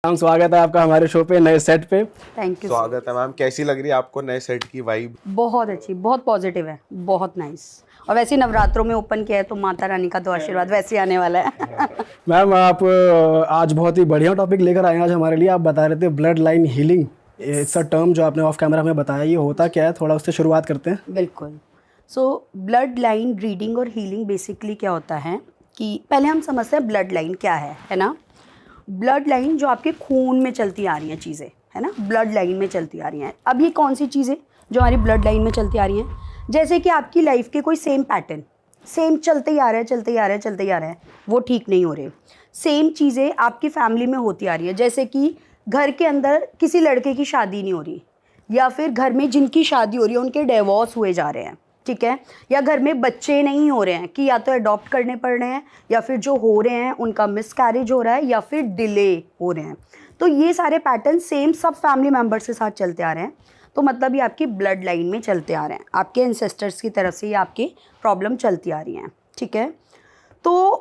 Ma'am स्वागत है आपका हमारे शो पे, नए सेट पे। Thank you. स्वागत है मैम। कैसी लग रही है आपको नए सेट की वाइब? बहुत अच्छी, बहुत पॉजिटिव है, बहुत नाइस। और वैसे ही नवरात्रों में ओपन किया है तो माता रानी का तो आशीर्वाद वैसे ही आने वाला है। मैम आप आज बहुत ही बढ़िया टॉपिक लेकर आए हैं आज हमारे लिए। आप बता रहे थे blood line healing, it's a term जो आपने ऑफ कैमरा हमें बताया, ये होता क्या है, थोड़ा उससे शुरुआत करते हैं। बिल्कुल। सो ब्लड लाइन रीडिंग और हीलिंग बेसिकली क्या होता है कि पहले हम समझते हैं ब्लड लाइन क्या है ना। ब्लड लाइन जो आपके खून में चलती आ रही हैं चीज़ें, है ना, ब्लड लाइन में चलती आ रही हैं। अब ये कौन सी चीज़ें जो हमारी ब्लड लाइन में चलती आ रही हैं? जैसे कि आपकी लाइफ के कोई सेम पैटर्न, सेम चलते ही आ रहा है, चलते ही आ रहा है, चलते ही आ रहा है, वो ठीक नहीं हो रहे। सेम चीज़ें आपकी फैमिली में होती आ रही है, जैसे कि घर के अंदर किसी लड़के की शादी नहीं हो रही, या फिर घर में जिनकी शादी हो रही है उनके डिवोर्स हुए जा रहे हैं, ठीक है, या घर में बच्चे नहीं हो रहे हैं कि या तो अडॉप्ट करने पड़ रहे हैं, या फिर जो हो रहे हैं उनका मिसकैरेज हो रहा है, या फिर डिले हो रहे हैं। तो ये सारे पैटर्न सेम सब फैमिली मेम्बर्स के साथ चलते आ रहे हैं। तो मतलब ये आपकी ब्लड लाइन में चलते आ रहे हैं, आपके एंसेस्टर्स की तरफ से ये आपकी प्रॉब्लम चलती आ रही हैं, ठीक है। तो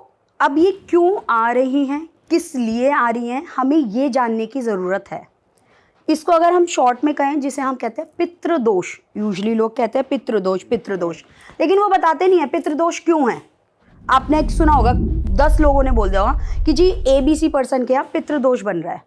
अब ये क्यों आ रही हैं, किस लिए आ रही हैं, हमें ये जानने की ज़रूरत है। इसको अगर हम शॉर्ट में कहें, जिसे हम कहते हैं पितृदोष, यूजुअली लोग कहते हैं पितृदोष पितृदोष, लेकिन वो बताते नहीं है पितृदोष क्यों है। आपने एक सुना होगा, 10 लोगों ने बोल दिया होगा कि जी ABC पर्सन के यहाँ पितृदोष बन रहा है,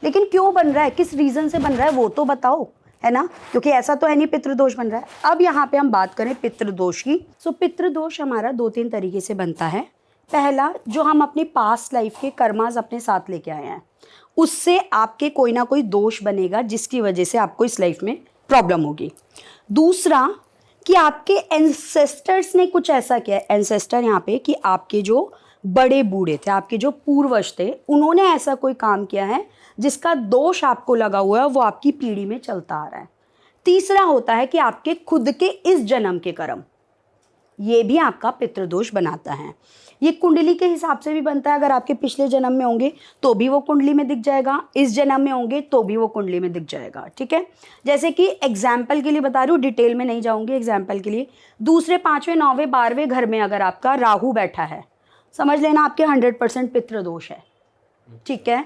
लेकिन क्यों बन रहा है, किस रीज़न से बन रहा है वो तो बताओ, है ना, क्योंकि ऐसा तो है नहीं पितृदोष बन रहा है। अब यहाँ पे हम बात करें पितृदोष की। सो पितृदोष हमारा 2-3 तरीके से बनता है। पहला, जो हम अपनी पास्ट लाइफ के कर्मास अपने साथ लेके आए हैं, उससे आपके कोई ना कोई दोष बनेगा जिसकी वजह से आपको इस लाइफ में प्रॉब्लम होगी। दूसरा, कि आपके एंसेस्टर्स ने कुछ ऐसा किया है, एंसेस्टर यहाँ पे कि आपके जो बड़े बूढ़े थे, आपके जो पूर्वज थे, उन्होंने ऐसा कोई काम किया है जिसका दोष आपको लगा हुआ है, वो आपकी पीढ़ी में चलता आ रहा है। तीसरा होता है कि आपके खुद के इस जन्म के कर्म, ये भी आपका पितृदोष बनाता है। ये कुंडली के हिसाब से भी बनता है, अगर आपके पिछले जन्म में होंगे तो भी वो कुंडली में दिख जाएगा, इस जन्म में होंगे तो भी वो कुंडली में दिख जाएगा, ठीक है। जैसे कि एग्जाम्पल के लिए बता रही हूँ, डिटेल में नहीं जाऊँगी, एग्जाम्पल के लिए, दूसरे 5वें 9वें 12वें घर में अगर आपका राहु बैठा है, समझ लेना आपके 100% पितृदोष है, ठीक है।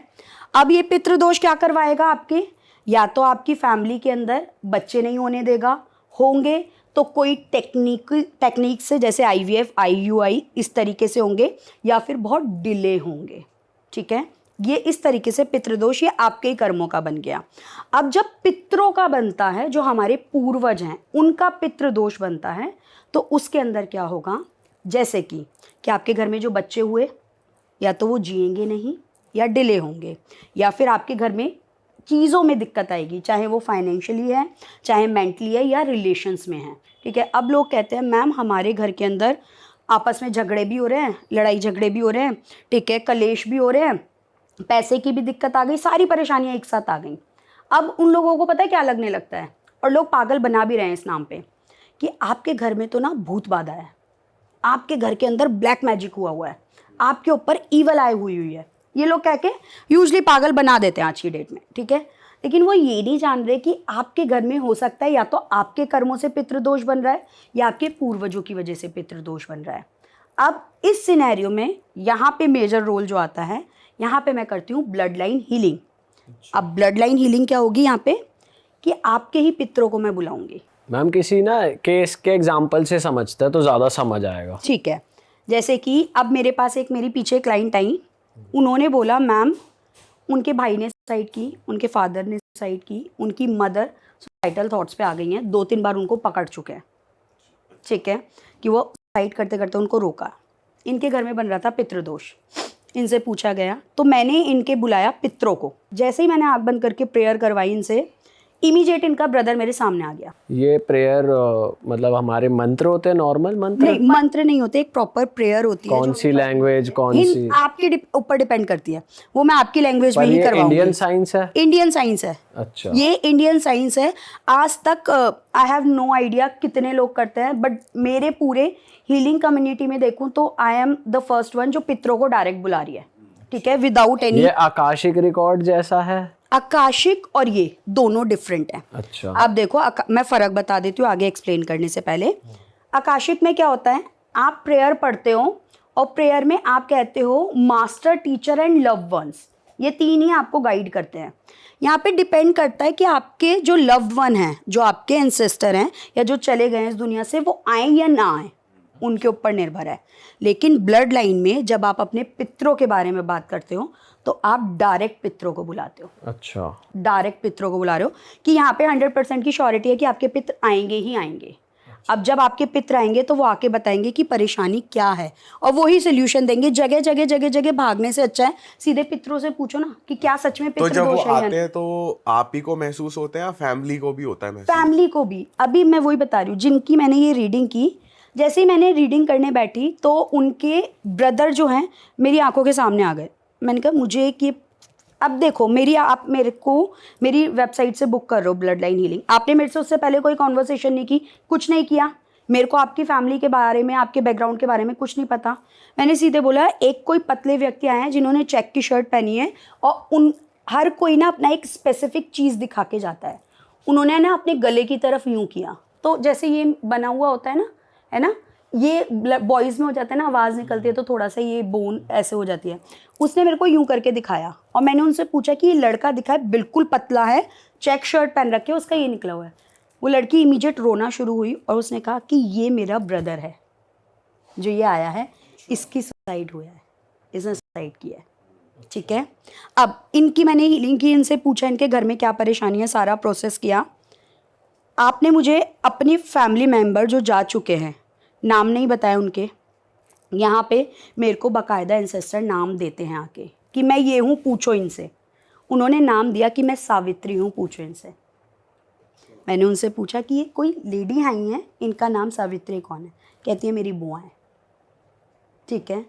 अब ये पितृदोष क्या करवाएगा आपके, या तो आपकी फैमिली के अंदर बच्चे नहीं होने देगा, होंगे तो कोई टेक्निक से, जैसे IVF IUI इस तरीके से होंगे, या फिर बहुत डिले होंगे, ठीक है। ये इस तरीके से पितृदोष ये आपके ही कर्मों का बन गया। अब जब पितरों का बनता है, जो हमारे पूर्वज हैं उनका पितृदोष बनता है, तो उसके अंदर क्या होगा, जैसे कि आपके घर में जो बच्चे हुए, या तो वो जिएंगे नहीं, या डिले होंगे, या फिर आपके घर में चीज़ों में दिक्कत आएगी, चाहे वो फाइनेंशियली है, चाहे मेंटली है, या रिलेशंस में है, ठीक है। अब लोग कहते हैं मैम हमारे घर के अंदर आपस में झगड़े भी हो रहे हैं, लड़ाई झगड़े भी हो रहे हैं, ठीक है, कलेश भी हो रहे हैं, पैसे की भी दिक्कत आ गई, सारी परेशानियां एक साथ आ गई। अब उन लोगों को पता है क्या लगने लगता है, और लोग पागल बना भी रहे हैं इस नाम पे, कि आपके घर में तो ना भूत बाधा है, आपके घर के अंदर ब्लैक मैजिक हुआ है, आपके ऊपर ईवल आई हुई है। ये लोग कह के यूजली पागल बना देते हैं आज की डेट में, ठीक है। लेकिन वो ये नहीं जान रहे कि आपके घर में हो सकता है या तो आपके कर्मों से पितृदोष बन रहा है, या आपके पूर्वजों की वजह से पितृदोष बन रहा है। अब इस सिनेरियो में यहाँ पे मेजर रोल जो आता है, यहाँ पे मैं करती हूँ ब्लड लाइन हीलिंग। अब ब्लड लाइन हीलिंग क्या होगी यहाँ पे, कि आपके ही पितरों को मैं बुलाऊंगी। मैम किसी ना केस के एग्जाम्पल से समझता है तो ज़्यादा समझ आएगा। ठीक है, जैसे कि अब मेरे पास एक मेरी पीछे क्लाइंट आई, उन्होंने बोला मैम उनके भाई ने सुसाइड की, उनके फादर ने सुसाइड की, उनकी मदर सुसाइडल थॉट्स पे आ गई हैं, 2-3 बार उनको पकड़ चुके हैं, ठीक है, कि वो सुसाइड करते करते उनको रोका। इनके घर में बन रहा था पितृदोष। इनसे पूछा गया तो मैंने इनके बुलाया पितरों को। जैसे ही मैंने आँख बंद करके प्रेयर करवाई इनसे, इमीडिएट इनका ब्रदर मेरे सामने आ गया। ये प्रेयर मतलब हमारे मंत्र होते हैं, नॉर्मल मंत्र? नहीं, मंत्र नहीं होते, एक प्रॉपर प्रेयर होती है। कौन सी लैंग्वेज, कौन सी? आपके ऊपर डिपेंड करती है, वो मैं आपकी लैंग्वेज में ही करवाऊंगी। इंडियन साइंस है? इंडियन साइंस है। अच्छा, ये इंडियन साइंस है। आज तक आई हैव नो आइडिया कितने लोग करते हैं, बट मेरे पूरे हीलिंग कम्युनिटी में देखूं तो I am the first one जो पितरों को डायरेक्ट बुला रही है, ठीक है, विदाउट एनी। ये आकाशिक रिकॉर्ड जैसा है? आकाशिक और ये दोनों डिफरेंट हैं। अच्छा, आप देखो, मैं फर्क बता देती हूँ आगे एक्सप्लेन करने से पहले। आकाशिक में क्या होता है, आप प्रेयर पढ़ते हो और प्रेयर में आप कहते हो master teacher and loved ones, ये 3 ही आपको गाइड करते हैं। यहाँ पे डिपेंड करता है कि आपके जो लव्ड वन हैं, जो आपके एंसेस्टर हैं या जो चले गए हैं इस दुनिया से, वो आए या ना आए, उनके ऊपर निर्भर है। लेकिन ब्लड लाइन में जब आप अपने पितरों के बारे में बात करते हो तो आप डायरेक्ट पितरों को बुलाते हो। अच्छा, डायरेक्ट पितरों को बुला रहे हो कि यहाँ पे 100% की श्योरिटी है कि आपके पितर आएंगे ही आएंगे। अब जब आपके पितर आएंगे तो वो आके बताएंगे कि परेशानी क्या है और वो ही सोल्यूशन देंगे। जगह जगह जगह जगह भागने से अच्छा है सीधे पितरों से पूछो ना कि क्या सच में तो पितृ जब वो दोष है या आते नहीं। हैं तो आप ही को महसूस होते हैं या फैमिली को भी होता है महसूस? फैमिली को भी। अभी मैं वही बता रही हूँ, जिनकी मैंने ये रीडिंग की, जैसे ही मैंने रीडिंग करने बैठी तो उनके ब्रदर जो हैं मेरी आंखों के सामने आ गए। मैंने कहा मुझे कि अब देखो आप मेरे को मेरी वेबसाइट से बुक कर रहे हो ब्लड लाइन हीलिंग, आपने मेरे से उससे पहले कोई कॉन्वर्सेशन नहीं की, कुछ नहीं किया, मेरे को आपकी फैमिली के बारे में, आपके बैकग्राउंड के बारे में कुछ नहीं पता। मैंने सीधे बोला एक कोई पतले व्यक्ति आए हैं जिन्होंने चेक की शर्ट पहनी है और उन हर कोई ना अपना एक स्पेसिफिक चीज़ दिखा के जाता है। उन्होंने ना अपने गले की तरफ यूँ किया, तो जैसे ये बना हुआ होता है ना, ये बॉयज़ में हो जाता है ना, आवाज़ निकलती है तो थोड़ा सा ये बोन ऐसे हो जाती है। उसने मेरे को यूं करके दिखाया और मैंने उनसे पूछा कि ये लड़का दिखा है बिल्कुल पतला है, चेक शर्ट पहन रखी है, उसका ये निकला हुआ है। वो लड़की इमीडिएट रोना शुरू हुई और उसने कहा कि ये मेरा ब्रदर है, जो ये आया है, इसकी सुसाइड हुआ है, इसने सुसाइड किया है। ठीक है, अब इनकी मैंने हीलिंग की, इनसे पूछा इनके घर में क्या परेशानी है, सारा प्रोसेस किया। आपने मुझे अपनी फैमिली मेम्बर जो जा चुके हैं नाम नहीं बताया उनके, यहाँ पे मेरे को बाकायदा एंसेस्टर नाम देते हैं आके कि मैं ये हूँ, पूछो इनसे। उन्होंने नाम दिया कि मैं सावित्री हूँ, पूछो इनसे। मैंने उनसे पूछा कि ये कोई लेडी आई हैं, इनका नाम सावित्री कौन है? कहती है मेरी बुआ है। ठीक है,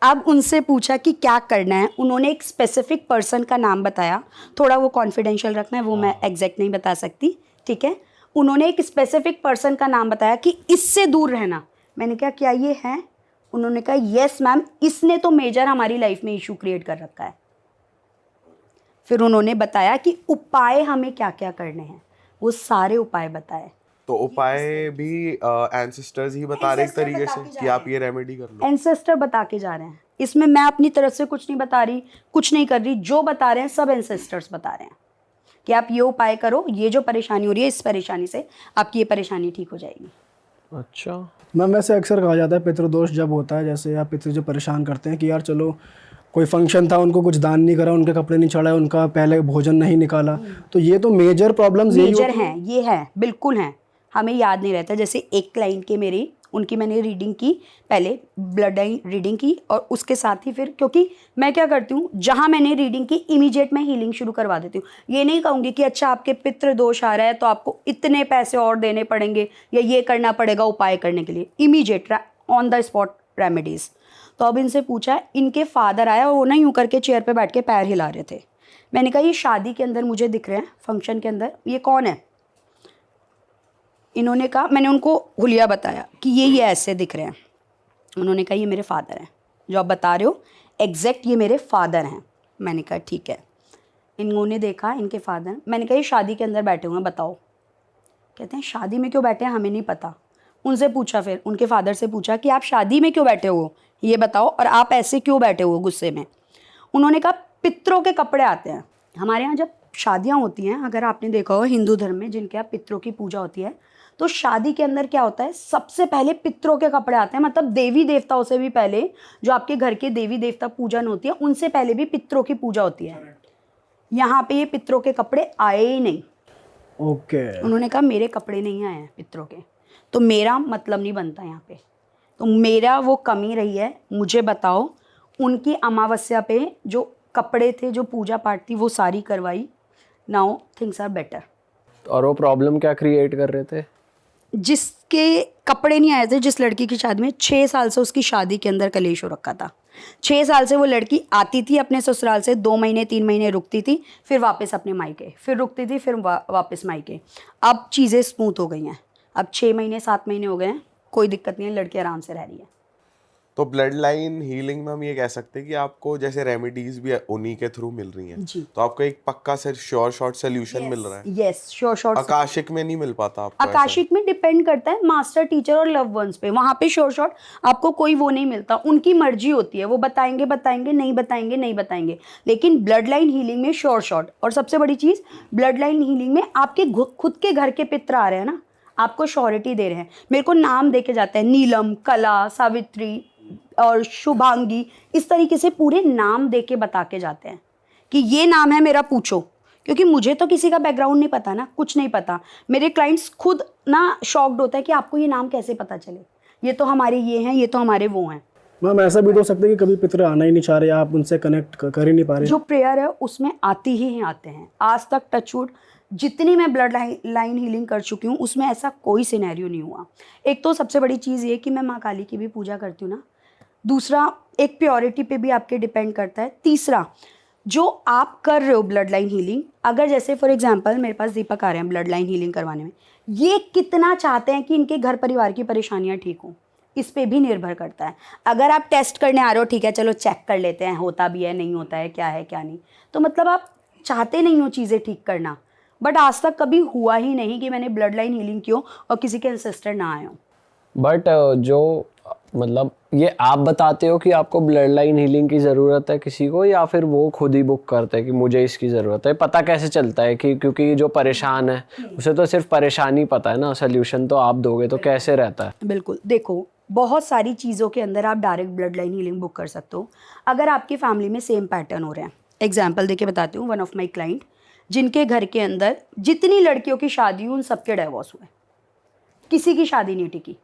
अब उनसे पूछा कि क्या करना है, उन्होंने एक स्पेसिफिक पर्सन का नाम बताया, थोड़ा वो कॉन्फिडेंशियल रखना है, वो मैं एग्जैक्ट नहीं बता सकती। ठीक है, उन्होंने एक स्पेसिफिक पर्सन का नाम बताया कि इससे दूर रहना। मैंने कहा क्या ये है? उन्होंने कहा यस मैम, इसने तो मेजर हमारी लाइफ में इशू क्रिएट कर रखा है। फिर उन्होंने बताया कि उपाय हमें क्या क्या करने हैं, वो सारे उपाय बताए। तो उपाय भी एंसेस्टर्स ही बता रहे एक तरीके से कि आप ये रेमेडी कर लो? एंसेस्टर बता के जा रहे हैं, इसमें मैं अपनी तरफ से कुछ नहीं बता रही, कुछ नहीं कर रही, जो बता रहे हैं सब एंसेस्टर्स बता रहे हैं कि आप ये उपाय करो, ये जो परेशानी हो रही है इस परेशानी से आपकी ये परेशानी ठीक हो जाएगी। अच्छा मैम, वैसे अक्सर कहा जाता है पितृदोष जब होता है, जैसे आप पितृ जो परेशान करते हैं कि यार चलो कोई फंक्शन था, उनको कुछ दान नहीं करा, उनके कपड़े नहीं चढ़ाए, उनका पहले भोजन नहीं निकाला, तो ये तो मेजर प्रॉब्लम्स यही मेजर हैं, ये है, बिल्कुल हैं, हमें याद नहीं रहता। जैसे एक क्लाइंट के मेरी, उनकी मैंने रीडिंग की, पहले ब्लड लाइन रीडिंग की और उसके साथ ही फिर, क्योंकि मैं क्या करती हूँ, जहाँ मैंने रीडिंग की इमीडिएट मैं हीलिंग शुरू करवा देती हूँ। ये नहीं कहूँगी कि अच्छा आपके पितृ दोष आ रहा है तो आपको इतने पैसे और देने पड़ेंगे या ये करना पड़ेगा उपाय करने के लिए, immediate on the spot remedies. तो अब इनसे पूछा, इनके फादर आया और वो ना यूँ करके चेयर पर बैठ के पैर हिला रहे थे। मैंने कहा ये शादी के अंदर मुझे दिख रहे हैं, फंक्शन के अंदर, ये कौन है? इन्होंने कहा, मैंने उनको हुलिया बताया कि ये ऐसे दिख रहे हैं। उन्होंने कहा ये मेरे फादर हैं, जो आप बता रहे हो एग्जैक्ट ये मेरे फादर हैं। मैंने कहा ठीक है। इन्होंने देखा इनके फादर, मैंने कहा ये शादी के अंदर बैठे हुए हैं, बताओ। कहते हैं शादी में क्यों बैठे हैं हमें नहीं पता। उनसे पूछा, फिर उनके फादर से पूछा कि आप शादी में क्यों बैठे हो ये बताओ, और आप ऐसे क्यों बैठे हो गुस्से में। उन्होंने कहा पितरों के कपड़े आते हैं हमारे यहाँ जब शादियाँ होती हैं, अगर आपने देखा हो हिंदू धर्म में जिनके यहाँ पितरों की पूजा होती है, तो शादी के अंदर क्या होता है, सबसे पहले पितरों के कपड़े आते हैं। मतलब देवी देवताओं से भी पहले, जो आपके घर के देवी देवता पूजन होती है उनसे पहले भी पितरों की पूजा होती है। यहाँ पे ये पितरों के कपड़े आए ही नहीं। ओके। उन्होंने कहा मेरे कपड़े नहीं आए हैं पितरों के, तो मेरा मतलब नहीं बनता यहाँ पे, तो मेरा वो कमी रही है, मुझे बताओ। उनकी अमावस्या पे जो कपड़े थे, जो पूजा पाठ थी, वो सारी करवाई। Now things are better. और वो प्रॉब्लम क्या क्रिएट कर रहे थे? जिसके कपड़े नहीं आए थे, जिस लड़की की शादी में 6 साल से उसकी शादी के अंदर कलेश हो रखा था। 6 साल से वो लड़की आती थी अपने ससुराल से, 2 महीने 3 महीने रुकती थी, फिर वापस अपने मायके, फिर रुकती थी, फिर वापस मायके। अब चीज़ें स्मूथ हो गई हैं, अब 6 महीने 7 महीने हो गए हैं, कोई दिक्कत नहीं है, लड़की आराम से रह रही है। तो ब्लड लाइन हीलिंग में हम ये कह सकते हैं कि आपको जैसे रेमेडीज भी उन्हीं के थ्रू मिल रही हैं, जी। तो आपको एक पक्का से श्योर शॉर्ट सोल्यूशन मिल रहा है। Yes, sure short. आकाशिक में नहीं मिल पाता आपको ऐसा? आकाशिक में डिपेंड करता है मास्टर, टीचर और लव वंस पे। वहां पे श्योर शॉट आपको कोई वो नहीं मिलता, उनकी मर्जी होती है, वो बताएंगे बताएंगे, नहीं बताएंगे नहीं बताएंगे। लेकिन ब्लड लाइन हीलिंग में श्योर शॉट। और सबसे बड़ी चीज, ब्लड लाइन हीलिंग में आपके खुद के घर के पितर आ रहे हैं ना, आपको श्योरिटी दे रहे हैं। मेरे को नाम दे के जाते हैं, नीलम, कला, सावित्री और शुभांगी, इस तरीके से पूरे नाम दे के बता के जाते हैं कि ये नाम है मेरा, पूछो। क्योंकि मुझे तो किसी का बैकग्राउंड नहीं पता ना, कुछ नहीं पता। मेरे क्लाइंट्स खुद ना शॉक्ड होता है कि आपको ये नाम कैसे पता चले, ये तो हमारे ये हैं, ये तो हमारे वो हैं। मैम ऐसा भी तो हो सकता है कि कभी पितर आना ही नहीं चाह रहे, आप उनसे कनेक्ट कर ही नहीं पा रहे। जो प्रेयर है उसमें आती ही आते हैं। आज तक टचवुड जितनी मैं ब्लड लाइन हीलिंग कर चुकी हूँ उसमें ऐसा कोई सिनेरियो नहीं हुआ। एक तो सबसे बड़ी चीज़ ये कि मैं माँ काली की भी पूजा करती हूँ ना। दूसरा, एक प्योरिटी पे भी आपके डिपेंड करता है। तीसरा, जो आप कर रहे हो ब्लड लाइन हीलिंग, अगर जैसे फॉर एग्जांपल मेरे पास दीपक आ रहे हैं ब्लड लाइन हीलिंग करवाने में, ये कितना चाहते हैं कि इनके घर परिवार की परेशानियां ठीक हों, इस पे भी निर्भर करता है। अगर आप टेस्ट करने आ रहे हो, ठीक है चलो चेक कर लेते हैं, होता भी है नहीं होता है क्या नहीं, तो मतलब आप चाहते नहीं हो चीज़ें ठीक करना। बट आज तक कभी हुआ ही नहीं कि मैंने ब्लड लाइन हीलिंग की हो और किसी के एंसेस्टर ना आए हो। बट जो मतलब ये आप बताते हो कि आपको ब्लड लाइन हीलिंग की ज़रूरत है किसी को, या फिर वो खुद ही बुक करते हैं कि मुझे इसकी ज़रूरत है? पता कैसे चलता है कि क्योंकि जो परेशान है उसे तो सिर्फ परेशानी पता है ना, सोल्यूशन तो आप दोगे, तो कैसे रहता है? बिल्कुल, देखो बहुत सारी चीज़ों के अंदर आप direct blood line healing book कर सकते हो अगर आपकी फैमिली में सेम पैटर्न हो रहे हैं। एग्जाम्पल देके बताती हूँ, वन ऑफ माई क्लाइंट जिनके घर के अंदर जितनी लड़कियों की शादी हुई उन सबके डाइवोर्स हुए, किसी की शादी नहीं टिकी,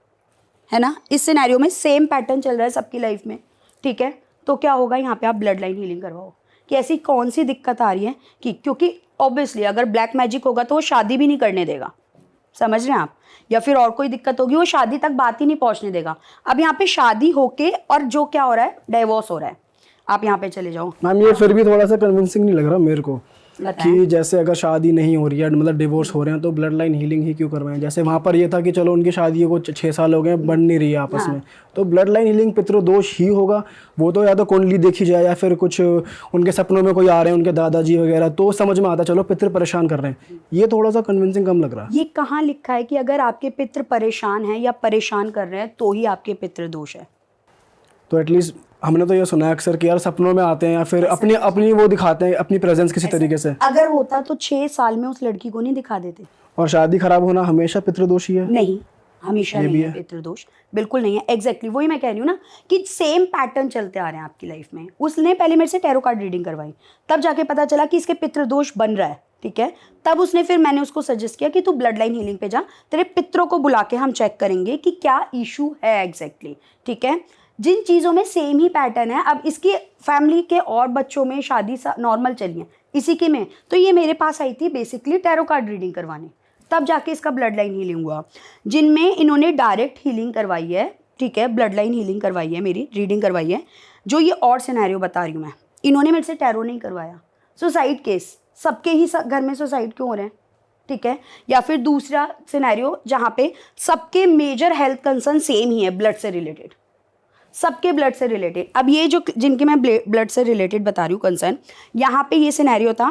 है ना। इस सिनेरियो में सेम पैटर्न चल रहा है सबकी लाइफ में, ठीक है। तो क्या होगा, यहाँ पे आप ब्लड लाइन हीलिंग करवाओ कि ऐसी कौन सी दिक्कत आ रही है कि, क्योंकि ऑब्वियसली अगर ब्लैक मैजिक होगा तो वो शादी भी नहीं करने देगा, समझ रहे हैं आप, या फिर और कोई दिक्कत होगी वो शादी तक बात ही नहीं पहुँचने देगा। अब यहाँ पे शादी होके और जो क्या हो रहा है, डाइवोर्स हो रहा है। आप यहाँ पे चले जाओ। मैम ये फिर भी थोड़ा सा कन्विंसिंग नहीं लग रहा मेरे को कि जैसे अगर शादी नहीं हो रही है, मतलब डिवोर्स हो रहे हैं, तो ब्लड लाइन हीलिंग ही क्यों करवाएं। जैसे वहाँ पर ये था कि चलो उनकी शादी को 6 साल हो गए, बन नहीं रही है आपस में, तो ब्लड लाइन हीलिंग पितृदोष ही होगा। वो तो या तो कुंडली देखी जाए या फिर कुछ उनके सपनों में कोई आ रहे हैं उनके दादाजी वगैरह, तो समझ में आता चलो पितृ परेशान कर रहे हैं। ये थोड़ा सा कन्विंसिंग कम लग रहा है। ये कहाँ लिखा है कि अगर आपके पितृ परेशान हैं या परेशान कर रहे हैं तो ही आपके पितृ दोष है? तो एटलीस्ट हमने तो ये सुना है अक्सर कि यार सपनों में आते हैं या फिर अपनी वो दिखाते हैं अपनी प्रेजेंस किसी तरीके से। अगर होता तो 6 साल में उस लड़की को नहीं दिखा देते। और शादी खराब होना हमेशा पितृदोष ही है? नहीं, हमेशा नहीं है पितृदोष, बिल्कुल नहीं है। एग्जैक्टली वही मैं कह रही हूँ ना कि सेम पैटर्न चलते आ रहे हैं आपकी लाइफ में। उसने पहले मेरे से टैरो कार्ड रीडिंग करवाई, तब जाके पता चला कि इसके पितृदोष बन रहा है, ठीक है। तब उसने फिर मैंने उसको सजेस्ट किया कि तू ब्लड लाइन हीलिंग पे जा, तेरे पितरों को बुला के हम चेक करेंगे कि क्या इशू है एग्जैक्टली, ठीक है। जिन चीज़ों में सेम ही पैटर्न है, अब इसकी फैमिली के और बच्चों में शादी नॉर्मल चली है, इसी के में, तो ये मेरे पास आई थी बेसिकली टैरो कार्ड रीडिंग करवाने, तब जाके इसका ब्लड लाइन हीलिंग हुआ। जिनमें इन्होंने डायरेक्ट हीलिंग करवाई है, ठीक है, ब्लड लाइन हीलिंग करवाई है, मेरी रीडिंग करवाई है, जो ये और सिनेरियो बता रही हूँ मैं, इन्होंने मेरे से टैरो नहीं करवाया। सुसाइड केस, सबके ही घर में सुसाइड क्यों हो रहे हैं, ठीक है। या फिर दूसरा सिनेरियो जहाँ पे सबके मेजर हेल्थ कंसर्न सेम ही है, ब्लड से रिलेटेड, सबके ब्लड से रिलेटेड। अब ये जो जिनके मैं ब्लड से रिलेटेड बता रही हूँ कंसर्न, यहाँ पे ये सिनेरियो था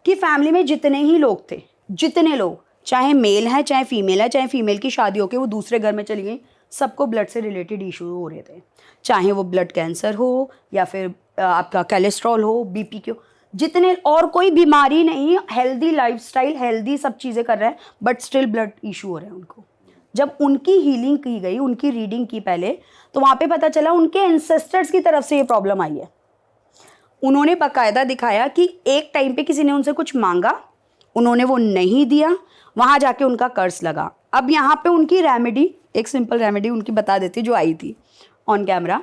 कि फैमिली में जितने ही लोग थे, जितने लोग, चाहे मेल है चाहे फीमेल है, चाहे फीमेल की शादी होकर वो दूसरे घर में चली गई, सबको ब्लड से रिलेटेड इशू हो रहे थे। चाहे वो ब्लड कैंसर हो या फिर आपका कोलेस्ट्रॉल हो, बीपी के हो, जितने, और कोई बीमारी नहीं, हेल्दी लाइफस्टाइल, हेल्दी सब चीज़ें कर रहे हैं, बट स्टिल ब्लड इशू हो रहे हैं उनको। जब उनकी हीलिंग की गई, उनकी रीडिंग की पहले, तो वहाँ पे पता चला उनके एंसेस्टर्स की तरफ से ये प्रॉब्लम आई है। उन्होंने बाकायदा दिखाया कि एक टाइम पे किसी ने उनसे कुछ मांगा, उन्होंने वो नहीं दिया, वहाँ जाके उनका कर्ज लगा। अब यहाँ पे उनकी रेमेडी, एक सिंपल रेमेडी उनकी बता देती जो आई थी ऑन कैमरा।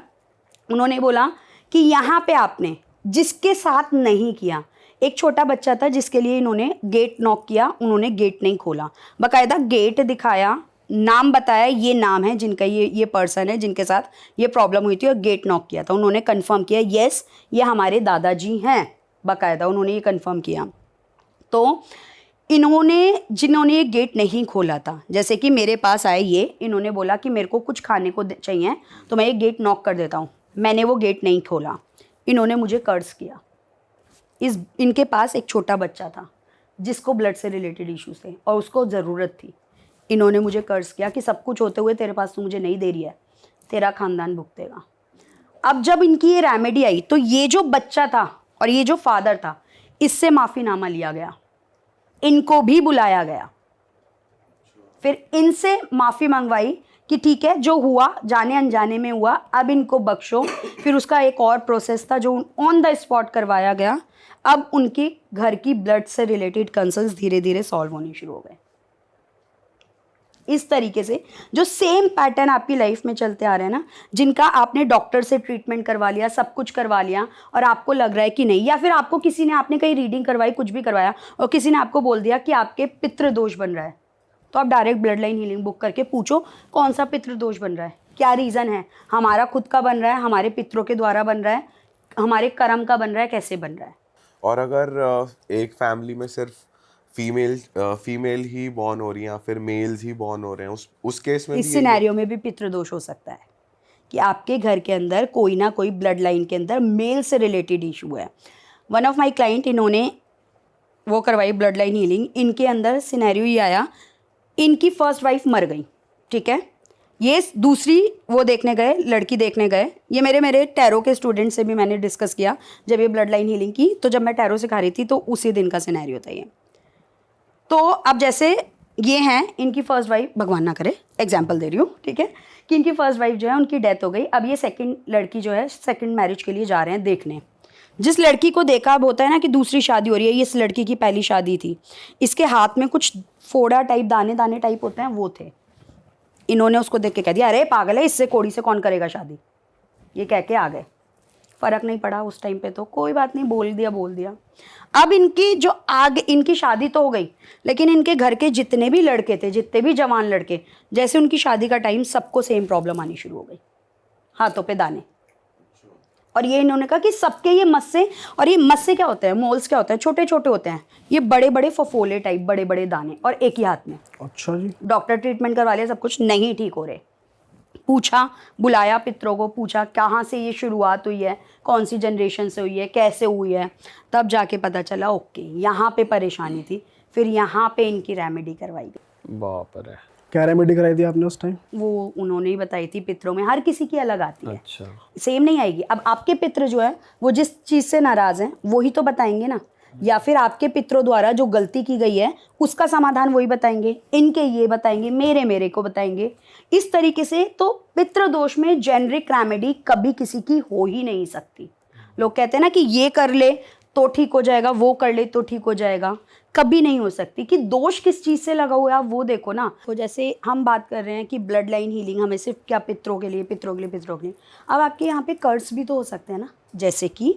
उन्होंने बोला कि यहाँ पे आपने जिसके साथ नहीं किया, एक छोटा बच्चा था जिसके लिए इन्होंने गेट नॉक किया, उन्होंने गेट नहीं खोला, बाकायदा गेट दिखाया, नाम बताया, ये नाम है जिनका, ये पर्सन है जिनके साथ ये प्रॉब्लम हुई थी, और गेट नॉक किया था। उन्होंने कंफर्म किया, यस ये हमारे दादाजी हैं, बाकायदा उन्होंने ये कंफर्म किया। तो जिन्होंने ये गेट नहीं खोला था, जैसे कि मेरे पास आए ये, इन्होंने बोला कि मेरे को कुछ खाने को चाहिए तो मैं ये गेट नॉक कर देता हूँ, मैंने वो गेट नहीं खोला, इन्होंने मुझे कर्ज किया। इनके पास एक छोटा बच्चा था जिसको ब्लड से रिलेटेड इश्यूज थे और उसको ज़रूरत थी। इन्होंने मुझे कर्ज किया कि सब कुछ होते हुए तेरे पास तो मुझे नहीं दे रही है, तेरा खानदान भुगतेगा। अब जब इनकी ये रेमेडी आई तो ये जो बच्चा था और ये जो फादर था, इससे माफ़ीनामा लिया गया, इनको भी बुलाया गया, फिर इनसे माफ़ी मंगवाई कि ठीक है जो हुआ जाने अनजाने में हुआ, अब इनको बख्शो। फिर उसका एक और प्रोसेस था जो ऑन द स्पॉट करवाया गया। अब उनकी घर की ब्लड से रिलेटेड कंसर्न्स धीरे धीरे सॉल्व होने शुरू हो गए। इस तरीके से जो सेम पैटर्न आपकी लाइफ में चलते आ रहे हैं ना, जिनका आपने डॉक्टर से ट्रीटमेंट करवा लिया, सब कुछ करवा लिया और आपको लग रहा है कि नहीं, या फिर आपको किसी ने, आपने कहीं रीडिंग करवाई, कुछ भी करवाया और किसी ने आपको बोल दिया कि आपके पितृ दोष बन रहा है, तो आप direct blood line healing book करके पूछो कौन सा पितृ दोष बन रहा है, क्या रीज़न है, हमारा खुद का बन रहा है, हमारे पितरों के द्वारा बन रहा है, हमारे कर्म का बन रहा है, कैसे बन रहा है। और अगर एक फैमिली में सिर्फ फीमेल ही बॉर्न हो रही हैं या फिर मेल्स ही बॉर्न हो रहे हैं, उस केस में इस सिनेरियो में भी पितृदोष हो सकता है कि आपके घर के अंदर कोई ना कोई ब्लड लाइन के अंदर मेल से रिलेटेड इशू है। वन ऑफ माय क्लाइंट, इन्होंने वो करवाई ब्लड लाइन हीलिंग, इनके अंदर सिनेरियो ये आया, इनकी फर्स्ट वाइफ मर गई, ठीक है, ये दूसरी वो देखने गए, लड़की देखने गए। ये मेरे टैरो के स्टूडेंट से भी मैंने डिस्कस किया जब ये ब्लड लाइन हीलिंग की, तो जब मैं टैरो सिखा रही थी तो उसी दिन का सिनेरियो था ये। तो अब जैसे ये हैं, इनकी फर्स्ट वाइफ, भगवान ना करे एग्जाम्पल दे रही हूँ, ठीक है, कि इनकी फर्स्ट वाइफ जो है उनकी डेथ हो गई। अब ये सेकंड लड़की जो है सेकंड मैरिज के लिए जा रहे हैं देखने। जिस लड़की को देखा, अब होता है ना कि दूसरी शादी हो रही है, ये इस लड़की की पहली शादी थी, इसके हाथ में कुछ फोड़ा टाइप, दाने दाने टाइप होते हैं, वो थे। इन्होंने उसको देख के कह दिया, अरे पागल है, इससे कोड़ी से कौन करेगा शादी, ये कह के आ गए। फ़र्क नहीं पड़ा उस टाइम पे, तो कोई बात नहीं, बोल दिया। अब इनकी जो इनकी शादी तो हो गई, लेकिन इनके घर के जितने भी लड़के थे, जितने भी जवान लड़के, जैसे उनकी शादी का टाइम, सबको सेम प्रॉब्लम आनी शुरू हो गई, हाथों पे दाने। और ये इन्होंने कहा कि सबके ये मस्से, और ये मस्से क्या होते हैं, मोल्स क्या होते हैं, छोटे छोटे होते हैं, ये बड़े बड़े फफोले टाइप, बड़े बड़े दाने, और एक ही हाथ में। अच्छा जी। डॉक्टर ट्रीटमेंट करवा लिया, सब कुछ नहीं ठीक हो रहे। पूछा, बुलाया पितरों को, पूछा कहाँ से ये शुरुआत हुई है, कौन सी जनरेशन से हुई है, कैसे हुई है, तब जाके पता चला ओके यहाँ पे परेशानी थी। फिर यहाँ पे इनकी रेमेडी करवाई गई। बाप रे, क्या रेमेडी कराई थी आपने उस टाइम? वो उन्होंने ही बताई थी। पितरों में हर किसी की अलग आती है, अच्छा, सेम नहीं आएगी। अब आपके पितर जो है वो जिस चीज़ से नाराज़ हैं वही तो बताएंगे ना, या फिर आपके पितरों द्वारा जो गलती की गई है उसका समाधान वही बताएंगे, इनके ये बताएंगे, मेरे को बताएंगे। इस तरीके से तो पितृ दोष में जेनरिक रेमेडी कभी किसी की हो ही नहीं सकती। लोग कहते हैं ना कि ये कर ले तो ठीक हो जाएगा, वो कर ले तो ठीक हो जाएगा, कभी नहीं हो सकती। कि दोष किस चीज़ से लगा हुआ है आप वो देखो ना। तो जैसे हम बात कर रहे हैं कि ब्लड लाइन हीलिंग हमें सिर्फ क्या पितरों के लिए, अब आपके यहाँ पे कर्ज भी तो हो सकते हैं ना। जैसे कि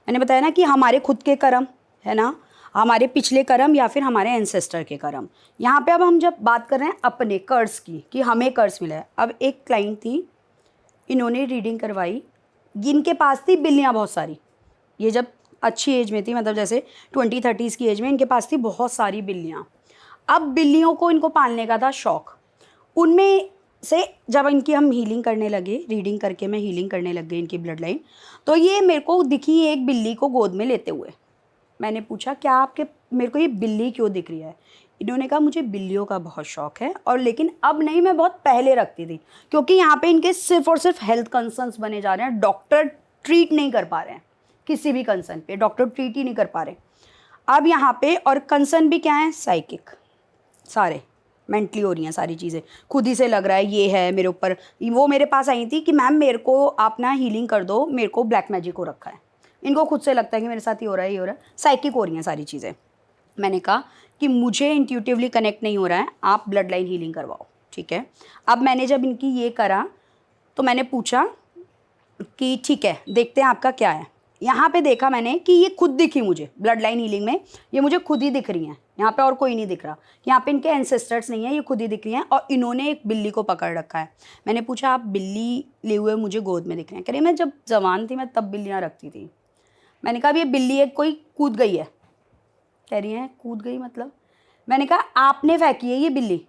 मैंने बताया ना कि हमारे खुद के कर्म है ना, हमारे पिछले कर्म या फिर हमारे एंसेस्टर के कर्म। यहाँ पे अब हम जब बात कर रहे हैं अपने कर्ज की, कि हमें कर्ज मिला है। अब एक क्लाइंट थी, इन्होंने रीडिंग करवाई, इनके पास थी बिल्लियाँ बहुत सारी। ये जब अच्छी एज में थी, मतलब जैसे 20-30s की एज में, इनके पास थी बहुत सारी बिल्लियाँ। अब बिल्लियों को इनको पालने का था शौक़। उनमें से जब इनकी हम हीलिंग करने लगे, रीडिंग करके मैं हीलिंग करने लग गई इनकी ब्लड लाइन, तो ये मेरे को दिखी एक बिल्ली को गोद में लेते हुए। मैंने पूछा क्या आपके, मेरे को ये बिल्ली क्यों दिख रही है? इन्होंने कहा मुझे बिल्लियों का बहुत शौक़ है, और लेकिन अब नहीं, मैं बहुत पहले रखती थी, क्योंकि यहाँ पे इनके सिर्फ और सिर्फ हेल्थ कंसर्न्स बने जा रहे हैं। डॉक्टर ट्रीट नहीं कर पा रहे हैं, किसी भी कंसर्न पे डॉक्टर ट्रीट ही नहीं कर पा रहे। अब यहाँ पे और कंसर्न भी क्या है, साइकिक, सारे मेंटली हो रही हैं सारी चीज़ें, खुद ही से लग रहा है ये है मेरे ऊपर। वो मेरे पास आई थी कि मैम मेरे को आप ना हीलिंग कर दो, मेरे को ब्लैक मैजिक हो रखा है। इनको खुद से लगता है कि मेरे साथ ये हो रहा है, ये हो रहा है, साइकिक हो रही हैं सारी चीज़ें। मैंने कहा कि मुझे इंट्यूटिवली कनेक्ट नहीं हो रहा है, आप ब्लड लाइन हीलिंग करवाओ, ठीक है। अब मैंने जब इनकी ये करा तो मैंने पूछा कि ठीक है देखते हैं आपका क्या है। यहाँ पे देखा मैंने कि ये खुद दिखी मुझे ब्लड लाइन हीलिंग में, ये मुझे खुद ही दिख रही हैं, यहाँ पे और कोई नहीं दिख रहा। यहाँ पे इनके एंसेस्टर्स नहीं है, ये खुद ही दिख रही हैं, और इन्होंने एक बिल्ली को पकड़ रखा है। मैंने पूछा आप बिल्ली लिए हुए मुझे गोद में दिख रहे हैं? कह रही मैं जब जवान थी मैं तब बिल्लियाँ रखती थी। मैंने कहा अब ये बिल्ली एक कोई कूद गई है। कह रही हैं कूद गई मतलब? मैंने कहा आपने फेंकी है ये बिल्ली,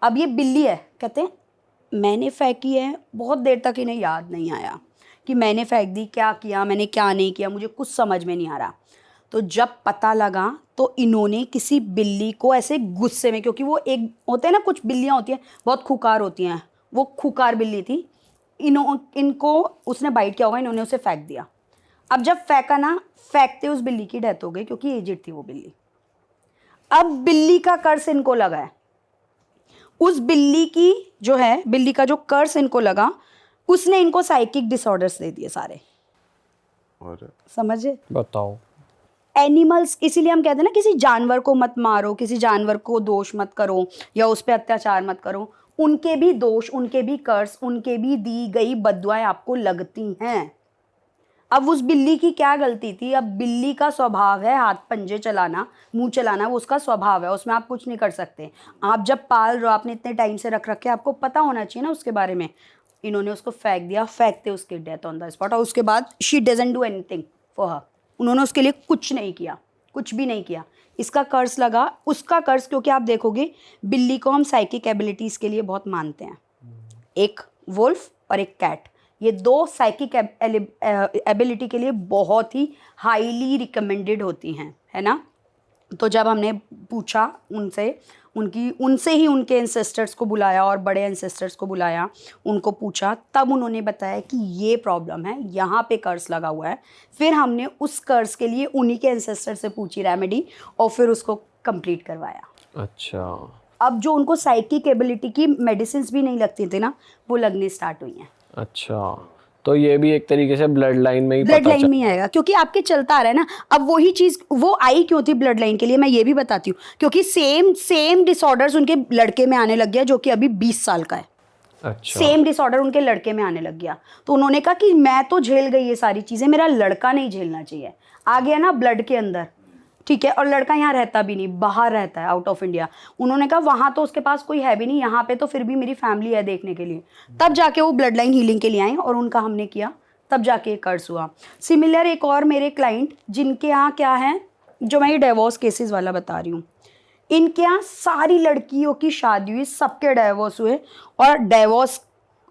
अब ये बिल्ली है। कहते हैं मैंने फेंकी है। बहुत देर तक इन्हें याद नहीं आया कि मैंने फेंक दी, क्या किया मैंने क्या नहीं किया, मुझे कुछ समझ में नहीं आ रहा। तो जब पता लगा तो इन्होंने किसी बिल्ली को ऐसे गुस्से में, क्योंकि वो एक होते हैं ना कुछ बिल्लियाँ होती हैं बहुत खुकार होती हैं, वो खुकार बिल्ली थी, इनको उसने बाइट किया होगा, इन्होंने उसे फेंक दिया। अब जब फेंका ना, फेंकते उस बिल्ली की डेथ हो गई क्योंकि एजिड थी वो बिल्ली। अब बिल्ली का कर्स इनको लगा है, उस बिल्ली की जो है, बिल्ली का जो कर्स इनको लगा उसने इनको साइकिक डिसऑर्डर्स दे दिए सारे। और समझे? बताओ। एनिमल्स, इसीलिए हम कहते हैं ना किसी जानवर को मत मारो, किसी जानवर को दोष मत करो या उस पर अत्याचार मत करो। उनके भी दोष, उनके भी कर्स, उनके भी दी गई बद्दुआएं आपको लगती हैं। अब उस बिल्ली की क्या गलती थी? अब बिल्ली का स्वभाव है हाथ पंजे चलाना, मुंह चलाना, वो उसका स्वभाव है, उसमें आप कुछ नहीं कर सकते। आप जब पाल रहे हो, आपने इतने टाइम से रख रखे, आपको पता होना चाहिए ना उसके बारे में। इन्होंने उसको फेंक दिया, फेंकते उसकी डेथ ऑन द स्पॉट, और उसके बाद she doesn't do anything for her. उन्होंने उसके लिए कुछ नहीं किया, कुछ भी नहीं किया। इसका कर्स लगा, उसका कर्स, क्योंकि आप देखोगे बिल्ली को हम साइकिक एबिलिटीज़ के लिए बहुत मानते हैं। एक वुल्फ और एक कैट, ये दो साइकिक एबिलिटी के लिए बहुत ही हाईली रिकमेंडेड होती हैं, है ना। तो जब हमने पूछा उनसे, उनसे ही उनके एंसेस्टर्स को बुलाया और बड़े एंसेस्टर्स को बुलाया, उनको पूछा, तब उन्होंने बताया कि ये प्रॉब्लम है, यहाँ पे कर्स लगा हुआ है। फिर हमने उस कर्स के लिए उन्हीं के एंसेस्टर से पूछी रेमेडी और फिर उसको कंप्लीट करवाया। अच्छा। अब जो उनको साइकिक एबिलिटी की मेडिसिन भी नहीं लगती थी ना, वो लगनी स्टार्ट हुई हैं। अच्छा, तो ये भी एक तरीके से ब्लड लाइन में ही ब्लड पता लाइन में ही आएगा, क्योंकि आपके चलता आ रहा है ना। अब वही चीज वो आई क्यों थी ब्लड लाइन के लिए, मैं ये भी बताती हूँ। क्योंकि सेम डिसऑर्डर्स उनके लड़के में आने लग गया जो कि अभी 20 साल का है। अच्छा। सेम डिसऑर्डर उनके लड़के में आने लग गया। तो उन्होंने कहा कि मैं तो झेल गई ये सारी चीजें, मेरा लड़का नहीं झेलना चाहिए। आ गया ना ब्लड के अंदर, ठीक है। और लड़का यहाँ रहता भी नहीं, बाहर रहता है, आउट ऑफ इंडिया। उन्होंने कहा वहाँ तो उसके पास कोई है भी नहीं, यहाँ पे तो फिर भी मेरी फैमिली है देखने के लिए। तब जाके वो ब्लड लाइन हीलिंग के लिए आए और उनका हमने किया, तब जाके कर्स हुआ। सिमिलर एक और मेरे क्लाइंट जिनके यहाँ क्या है, जो मैं ये डिवोर्स केसेस वाला बता रही हूँ, इनके यहाँ सारी लड़कियों की शादी हुई, सबके डिवोर्स हुए, और डिवोर्स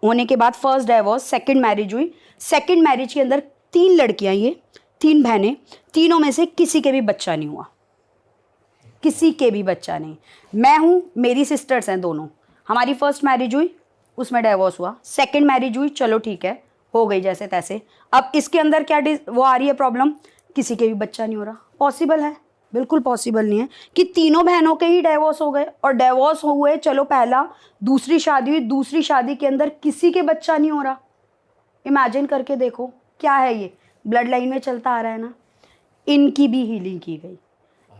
होने के बाद फर्स्ट डिवोर्स, सेकंड मैरिज हुई। सेकंड मैरिज के अंदर 3 लड़कियाँ, ये 3 बहनें, तीनों में से किसी के भी बच्चा नहीं हुआ, किसी के भी बच्चा नहीं। मैं हूँ, मेरी सिस्टर्स हैं दोनों। हमारी फर्स्ट मैरिज हुई, उसमें डिवोर्स हुआ। सेकंड मैरिज हुई, चलो ठीक है, हो गई जैसे तैसे। अब इसके अंदर क्या वो आ रही है प्रॉब्लम, किसी के भी बच्चा नहीं हो रहा। पॉसिबल है? बिल्कुल पॉसिबल नहीं है कि तीनों बहनों के ही डिवोर्स हो गए, और डिवोर्स हुए, चलो पहला दूसरी शादी हुई, दूसरी शादी के अंदर किसी के बच्चा नहीं हो रहा। इमेजिन करके देखो क्या है ये, ब्लड लाइन में चलता आ रहा है ना। इनकी भी हीलिंग की गई।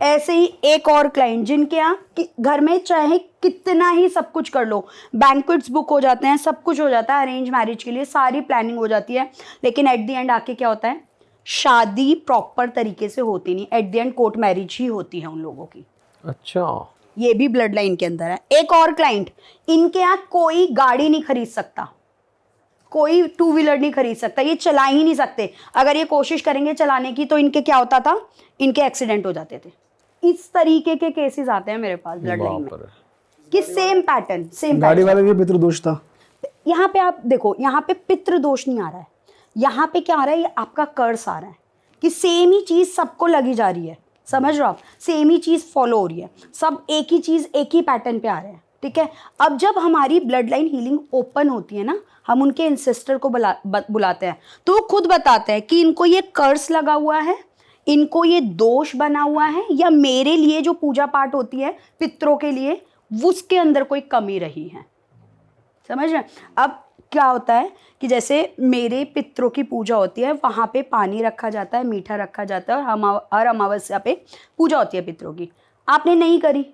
ऐसे ही एक और क्लाइंट जिनके यहाँ घर में चाहे कितना ही सब कुछ कर लो, बैंक्वेट्स बुक हो जाते हैं, सब कुछ हो जाता है, अरेंज मैरिज के लिए सारी प्लानिंग हो जाती है, लेकिन एट द एंड आके क्या होता है, शादी प्रॉपर तरीके से होती नहीं। At the end court marriage ही होती है उन लोगों की। अच्छा, ये भी ब्लड लाइन के अंदर है। एक और क्लाइंट, इनके यहाँ कोई गाड़ी नहीं खरीद सकता, कोई 2 व्हीलर नहीं खरीद सकता, ये चला ही नहीं सकते। अगर ये कोशिश करेंगे चलाने की तो इनके क्या होता था, इनके एक्सीडेंट हो जाते थे। इस तरीके के केसेस आते हैं मेरे पास ब्लड लाइन में कि सेम पैटर्न, सेम गाड़ी वाले भी पितृदोष था। यहाँ पे आप देखो, यहाँ पे पितृदोष नहीं आ रहा है, यहाँ पे क्या आ रहा है, ये आपका कर्स आ रहा है कि सेम ही चीज़ सबको लगी जा रही है। समझ रहे हो आप, सेम ही चीज़ फॉलो हो रही है, सब एक ही चीज़ एक ही पैटर्न पे आ रहे हैं, ठीक है। अब जब हमारी ब्लड लाइन हीलिंग ओपन होती है ना, हम उनके एंसेस्टर को बुलाते हैं, तो वो खुद बताते हैं कि इनको ये कर्स लगा हुआ है, इनको ये दोष बना हुआ है, या मेरे लिए जो पूजा पाठ होती है पितरों के लिए, उसके अंदर कोई कमी रही है। समझ रहे हैं? अब क्या होता है कि जैसे मेरे पितरों की पूजा होती है, वहाँ पे पानी रखा जाता है, मीठा रखा जाता है, और हर अमावस्या पे पूजा होती है पितरों की। आपने नहीं करी,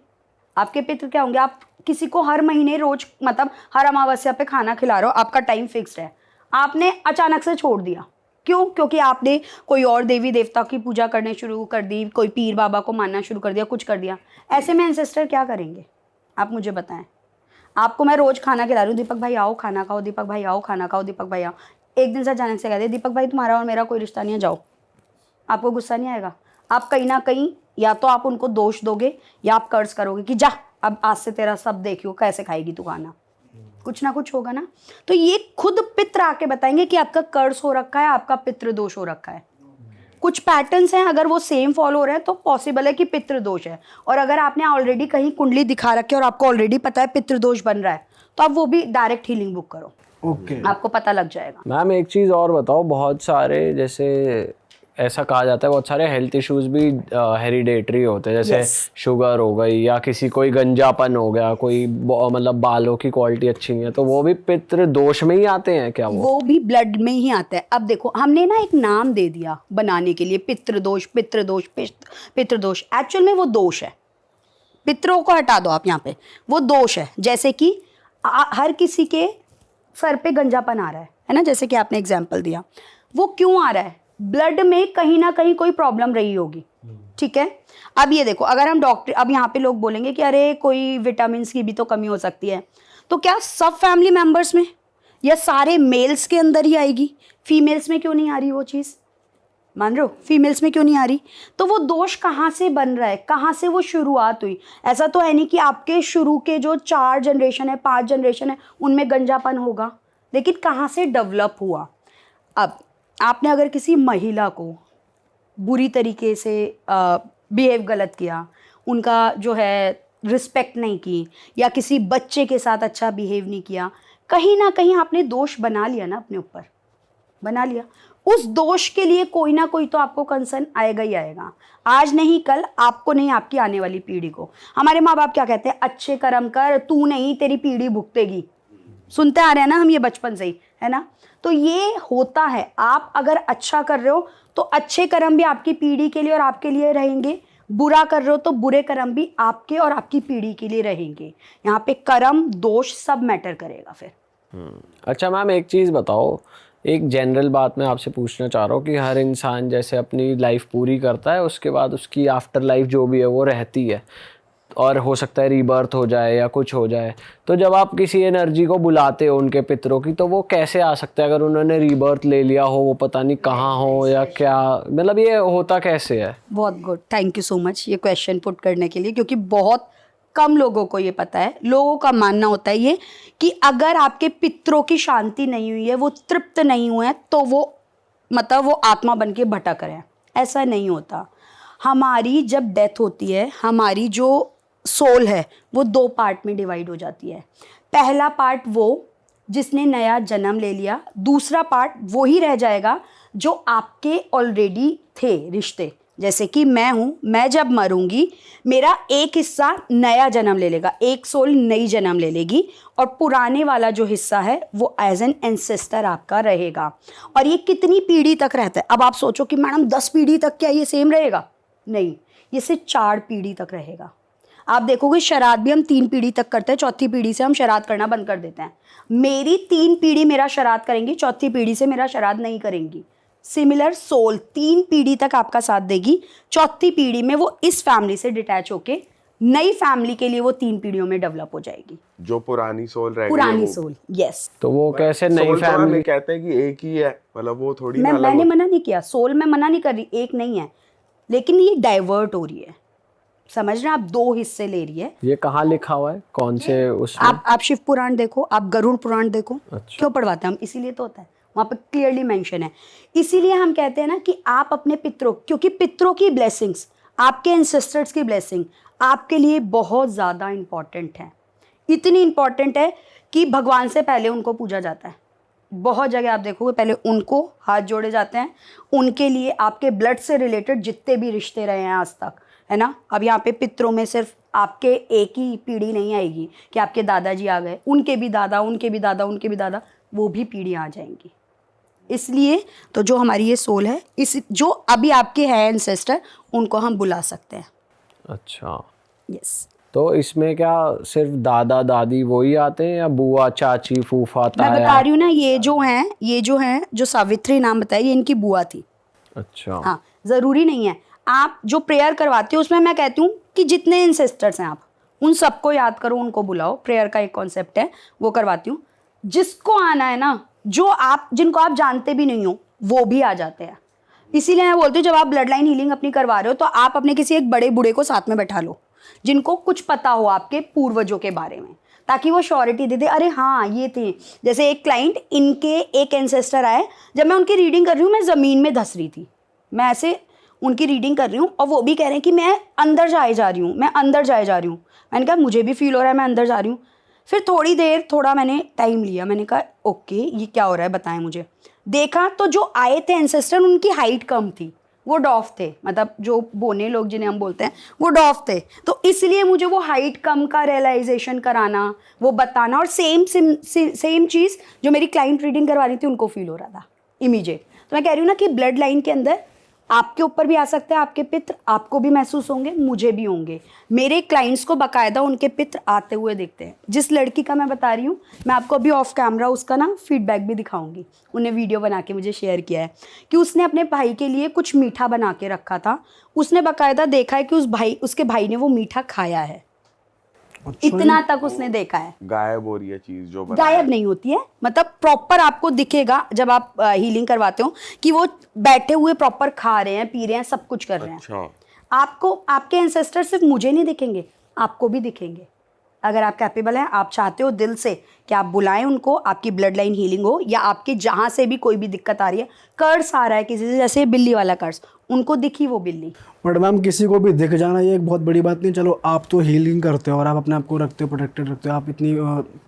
आपके पितृ क्या होंगे, आप किसी को हर महीने रोज, मतलब हर अमावस्या पे खाना खिला रहे हो, आपका टाइम फिक्स्ड है, आपने अचानक से छोड़ दिया। क्यों? क्योंकि आपने कोई और देवी देवता की पूजा करने शुरू कर दी, कोई पीर बाबा को मानना शुरू कर दिया, कुछ कर दिया। ऐसे में एंसेस्टर क्या करेंगे, आप मुझे बताएं। आपको मैं रोज खाना खिला रही हूँ, दीपक भाई आओ खाना खाओ, दीपक भाई आओ खाना खाओ, दीपक भाई आओ। एक दिन से अचानक से कहते दीपक भाई तुम्हारा और मेरा कोई रिश्ता नहीं है, जाओ। आपको गुस्सा नहीं आएगा? आप कहीं ना कहीं या तो आप उनको दोष दोगे या आप कर्ज करोगे कि जा अब आज से तेरा सब देखियो कैसे खाएगी तू खाना, कुछ ना कुछ होगा ना। तो ये खुद पितृ आके बताएंगे कि आपका कर्ज हो रखा है, आपका पितृ दोष हो रखा है। कुछ पैटर्न्स हैं, अगर वो सेम फॉलो हो रहे हैं तो पॉसिबल है कि पितृ दोष है। और अगर आपने ऑलरेडी कहीं कुंडली दिखा रखी है और आपको ऑलरेडी पता है पितृ दोष बन रहा है, तो आप वो भी डायरेक्ट हीलिंग बुक करो, ओके। आपको पता लग जाएगा। मैम एक चीज़ और बताओ, बहुत सारे जैसे ऐसा कहा जाता है बहुत सारे हेल्थ इश्यूज भी हेरिडेटरी होते हैं, जैसे Yes. शुगर हो गई या किसी कोई गंजापन हो गया, कोई मतलब बालों की क्वालिटी अच्छी नहीं है, तो वो भी पितृ दोष में ही आते हैं क्या? वो भी ब्लड में ही आता है। अब देखो हमने ना एक नाम दे दिया बनाने के लिए, पितृदोष पितृदोष पितृदोष, एक्चुअल में वो दोष है। पितरों को हटा दो आप यहाँ पे, वो दोष है। जैसे कि हर किसी के सर पे गंजापन आ रहा है ना, जैसे कि आपने एग्जाम्पल दिया, वो क्यों आ रहा है? ब्लड में कहीं ना कहीं कोई प्रॉब्लम रही होगी, ठीक है। अब ये देखो, अगर हम डॉक्टर, अब यहाँ पे लोग बोलेंगे कि अरे कोई विटामिन की भी तो कमी हो सकती है, तो क्या सब फैमिली मेंबर्स में या सारे मेल्स के अंदर ही आएगी? फीमेल्स में क्यों नहीं आ रही वो चीज़? मान रहे हो, फीमेल्स में क्यों नहीं आ रही? तो वो दोष कहाँ से बन रहा है, कहाँ से वो शुरुआत हुई? ऐसा तो है नहीं कि आपके शुरू के जो 4 जनरेशन है 5 जनरेशन है उनमें गंजापन होगा, लेकिन कहाँ से डेवलप हुआ? अब आपने अगर किसी महिला को बुरी तरीके से बिहेव गलत किया, उनका जो है रिस्पेक्ट नहीं की, या किसी बच्चे के साथ अच्छा बिहेव नहीं किया, कहीं ना कहीं आपने दोष बना लिया ना, अपने ऊपर बना लिया। उस दोष के लिए कोई ना कोई तो आपको कंसर्न आएगा ही आएगा, आज नहीं कल, आपको नहीं आपकी आने वाली पीढ़ी को। हमारे माँ बाप क्या कहते हैं? अच्छे कर्म कर, तू नहीं तेरी पीढ़ी भुगतेगी। सुनते आ रहे हैं ना हम ये बचपन से ही, है ना। तो ये होता है, आप अगर अच्छा कर रहे हो तो अच्छे कर्म भी आपकी पीढ़ी के लिए और आपके लिए रहेंगे, बुरा कर रहे हो तो बुरे कर्म भी आपके और आपकी पीढ़ी के लिए रहेंगे। यहाँ पे कर्म दोष सब मैटर करेगा फिर। अच्छा मैम एक चीज़ बताओ, एक जनरल बात मैं आपसे पूछना चाह रहा हूँ कि हर इंसान जैसे अपनी लाइफ पूरी करता है, उसके बाद उसकी आफ्टर लाइफ जो भी है वो रहती है, और हो सकता है रीबर्थ हो जाए या कुछ हो जाए, तो जब आप किसी एनर्जी को बुलाते हो उनके पितरों की, तो वो कैसे आ सकता है? अगर उन्होंने रीबर्थ ले लिया हो, वो पता नहीं कहाँ हो या क्या, मतलब ये होता कैसे है? बहुत good, thank you so much ये क्वेश्चन पुट करने के लिए, क्योंकि बहुत कम लोगों को ये पता है। लोगों का मानना होता है ये कि अगर आपके पितरों की शांति नहीं हुई है, वो तृप्त नहीं हुए हैं, तो वो मतलब वो आत्मा बन के भटक रहे हैं। ऐसा नहीं होता। हमारी जब डेथ होती है, हमारी जो सोल है वो 2 पार्ट में डिवाइड हो जाती है। पहला पार्ट वो जिसने नया जन्म ले लिया, दूसरा पार्ट वो ही रह जाएगा जो आपके ऑलरेडी थे रिश्ते। जैसे कि मैं हूँ, मैं जब मरूंगी मेरा एक हिस्सा नया जन्म ले लेगा, एक सोल नई जन्म ले लेगी, और पुराने वाला जो हिस्सा है वो एज एन एंसेस्टर आपका रहेगा। और ये कितनी पीढ़ी तक रहता है? अब आप सोचो कि मैडम 10 पीढ़ी तक क्या ये सेम रहेगा? नहीं, ये सिर्फ 4 पीढ़ी तक रहेगा। आप देखोगे श्राद्ध भी हम 3 पीढ़ी तक करते हैं, चौथी पीढ़ी से हम श्राद्ध करना बंद कर देते हैं। मेरी 3 पीढ़ी मेरा श्राद्ध करेंगी, चौथी पीढ़ी से मेरा श्राद्ध नहीं करेंगी। सिमिलर सोल 3 पीढ़ी तक आपका साथ देगी, चौथी पीढ़ी में वो इस फैमिली से डिटैच होके नई फैमिली के लिए वो 3 पीढ़ियों में डेवलप हो जाएगी। जो पुरानी सोल रहेगी, पुरानी सोल, यस। तो वो कैसे नई सोल तो हमें फैमिली? कहते हैं कि एक ही है, मतलब वो थोड़ी ना अलग मैंने मना नहीं किया, सोल में मना नहीं कर रही, एक नहीं है, लेकिन ये डाइवर्ट हो रही है। समझ रहे हैं आप? 2 हिस्से ले रही है। ये कहाँ लिखा हुआ है, कौन से उसमें? आप शिव पुराण देखो, आप गरुड़ पुराण देखो। अच्छा। क्यों पढ़वाते हैं हम? इसीलिए तो होता है, वहाँ पे क्लियरली मेंशन है। इसीलिए हम कहते हैं ना कि आप अपने पितरों, क्योंकि पितरों की ब्लेसिंग्स, आपके एंसेस्टर्स की ब्लेसिंग आपके लिए बहुत ज़्यादा इंपॉर्टेंट है। इतनी इंपॉर्टेंट है कि भगवान से पहले उनको पूजा जाता है। बहुत जगह आप देखोगे पहले उनको हाथ जोड़े जाते हैं, उनके लिए आपके ब्लड से रिलेटेड जितने भी रिश्ते रहे हैं आज तक, है ना। अब यहाँ पे पितरों में सिर्फ आपके एक ही पीढ़ी नहीं आएगी कि आपके दादाजी आ गए, उनके भी दादा, उनके भी दादा, उनके भी दादा, वो भी पीढ़ी आ जाएंगी। इसलिए तो जो हमारी ये सोल है, इस जो अभी आपके हैं एंसेस्टर, उनको हम बुला सकते हैं। अच्छा, यस। तो इसमें क्या सिर्फ दादा दादी वही आते हैं या बुआ चाची फूफा मैं ताया? बता रही हूँ ना, ये जो हैं जो सावित्री नाम बताया, ये इनकी बुआ थी। अच्छा। हाँ, ज़रूरी नहीं है। आप जो प्रेयर करवाते हो उसमें मैं कहती हूँ कि जितने एंसेस्टर्स हैं आप उन सबको याद करो, उनको बुलाओ। प्रेयर का एक कॉन्सेप्ट है, वो करवाती हूँ। जिसको आना है ना, जिनको आप जानते भी नहीं हो, वो भी आ जाते हैं। इसीलिए मैं बोलती हूँ जब आप ब्लड लाइन हीलिंग अपनी करवा रहे हो तो आप अपने किसी एक बड़े बूढ़े को साथ में बैठा लो जिनको कुछ पता हो आपके पूर्वजों के बारे में, ताकि वो श्योरिटी दे दे, अरे हाँ ये थे। जैसे एक क्लाइंट, इनके एक एंसेस्टर आए, जब मैं उनकी रीडिंग कर रही हूँ मैं ज़मीन में धंस रही थी, मैं ऐसे उनकी रीडिंग कर रही हूँ और वो भी कह रहे हैं कि मैं अंदर जाए जा रही हूँ, मैं अंदर जाए जा रही हूँ। मैंने कहा मुझे भी फील हो रहा है मैं अंदर जा रही हूँ। फिर थोड़ी देर थोड़ा मैंने टाइम लिया, मैंने कहा ओके ये क्या हो रहा है बताएं मुझे। देखा तो जो आए थे एंसेस्टर उनकी हाइट कम थी, वो डॉफ थे, मतलब जो बोने लोग जिन्हें हम बोलते हैं वो डॉफ थे। तो इसलिए मुझे वो हाइट कम का रियलाइजेशन कराना, वो बताना, और सेम चीज़ जो मेरी क्लाइंट रीडिंग करवा रही थी उनको फील हो रहा था इमीडिएट। तो मैं कह रही हूँ ना कि ब्लड लाइन के अंदर आपके ऊपर भी आ सकते हैं आपके पित्र, आपको भी महसूस होंगे, मुझे भी होंगे। मेरे क्लाइंट्स को बाकायदा उनके पित्र आते हुए देखते हैं। जिस लड़की का मैं बता रही हूँ, मैं आपको अभी ऑफ कैमरा उसका ना फीडबैक भी दिखाऊंगी, उन्हें वीडियो बना के मुझे शेयर किया है कि उसने अपने भाई के लिए कुछ मीठा बना के रखा था, उसने बाकायदा देखा है कि उसके भाई ने वो मीठा खाया है। इतना तक उसने देखा है। गायब हो रही है चीज जो बनाया गायब नहीं होती है, मतलब प्रॉपर आपको दिखेगा जब आप हीलिंग करवाते हो कि वो बैठे हुए प्रॉपर खा रहे हैं, पी रहे हैं, सब कुछ कर रहे हैं। अच्छा, आपको आपके एंसेस्टर सिर्फ मुझे नहीं दिखेंगे, आपको भी दिखेंगे। अगर आप कैपेबल हैं, आप चाहते हो दिल से कि आप बुलाएं उनको, आपकी ब्लड लाइन हीलिंग हो, या आपके जहाँ से भी कोई भी दिक्कत आ रही है, कर्स आ रहा है किसी से, जैसे बिल्ली वाला कर्स, उनको दिखी वो बिल्ली। बट मैम किसी को भी दिख जाना ये एक बहुत बड़ी बात नहीं। चलो आप तो हीलिंग करते हो और आप अपने आप को रखते हो, प्रोटेक्टेड रखते हो, आप इतनी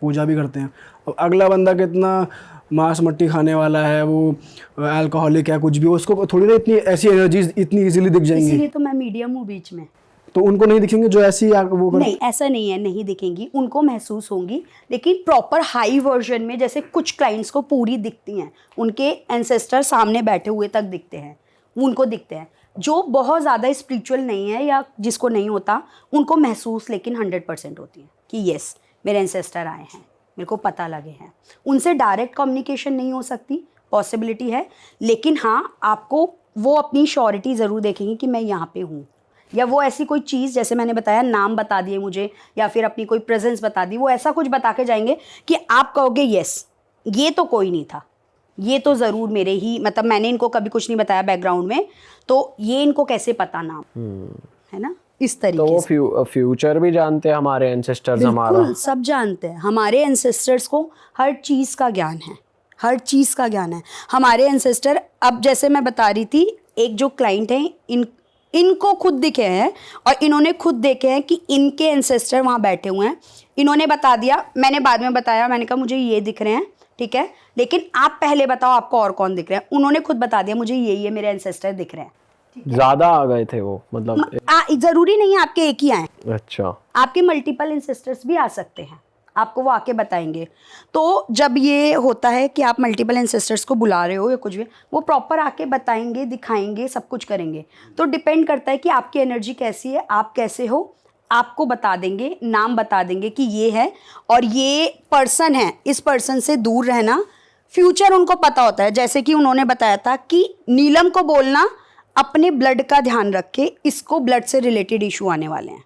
पूजा भी करते हैं। अब अगला बंदा कितना मांस मट्टी खाने वाला है, वो अल्कोहलिक है, कुछ भी, उसको थोड़ी ना इतनी ऐसी एनर्जीज इतनी इजीली दिख जाएंगी। इसीलिए तो मैं मीडियम हूँ बीच में। तो उनको नहीं दिखेंगे जो ऐसी वो नहीं, ऐसा नहीं है, नहीं दिखेंगी, उनको महसूस होंगी, लेकिन प्रॉपर हाई वर्जन में। जैसे कुछ क्लाइंट्स को पूरी दिखती हैं, उनके एंसेस्टर सामने बैठे हुए तक दिखते हैं, उनको दिखते हैं। जो बहुत ज़्यादा स्पिरिचुअल नहीं है या जिसको नहीं होता, उनको महसूस लेकिन 100% होती है कि येस मेरे एंसेस्टर आए हैं, मेरे को पता लगे हैं। उनसे डायरेक्ट कम्युनिकेशन नहीं हो सकती, पॉसिबिलिटी है, लेकिन हाँ आपको वो अपनी श्योरिटी ज़रूर देखेंगे कि मैं यहाँ पे हूँ। या वो ऐसी कोई चीज़, जैसे मैंने बताया, नाम बता दिए मुझे या फिर अपनी कोई प्रेजेंस बता दी, वो ऐसा कुछ बता के जाएंगे कि आप कहोगे यस ये तो कोई नहीं था, ये तो ज़रूर मेरे ही, मतलब मैंने इनको कभी कुछ नहीं बताया बैकग्राउंड में, तो ये इनको कैसे पता नाम, है ना, इस तरीके से। तो वो फ्यूचर भी जानते हैं हमारे एंसेस्टर्स, हमारा बिल्कुल सब जानते हैं। हमारे एंसेस्टर्स को हर चीज़ का ज्ञान है, हर चीज़ का ज्ञान है हमारे एंसेस्टर। अब जैसे मैं बता रही थी, एक जो क्लाइंट हैं, इनको खुद दिखे हैं और इन्होंने खुद देखे हैं कि इनके एंसेस्टर वहाँ बैठे हुए हैं। इन्होंने बता दिया, मैंने बाद में बताया, मैंने कहा मुझे ये दिख रहे हैं, ठीक है, लेकिन आप पहले बताओ आपको और कौन दिख रहे हैं। उन्होंने खुद बता दिया मुझे ये मेरे एंसेस्टर दिख रहे हैं। ज्यादा आ गए थे वो, मतलब जरूरी नहीं है आपके एक ही आए, अच्छा, आपके मल्टीपल एंसेस्टर्स भी आ सकते हैं, आपको वो आके बताएंगे। तो जब ये होता है कि आप मल्टीपल एंसेस्टर्स को बुला रहे हो या कुछ भी, वो प्रॉपर आके बताएंगे, दिखाएंगे, सब कुछ करेंगे। तो डिपेंड करता है कि आपकी एनर्जी कैसी है, आप कैसे हो, आपको बता देंगे, नाम बता देंगे कि ये है और ये पर्सन है, इस पर्सन से दूर रहना। फ्यूचर उनको पता होता है, जैसे कि उन्होंने बताया था कि नीलम को बोलना अपने ब्लड का ध्यान रखे, इसको ब्लड से रिलेटेड इशू आने वाले हैं।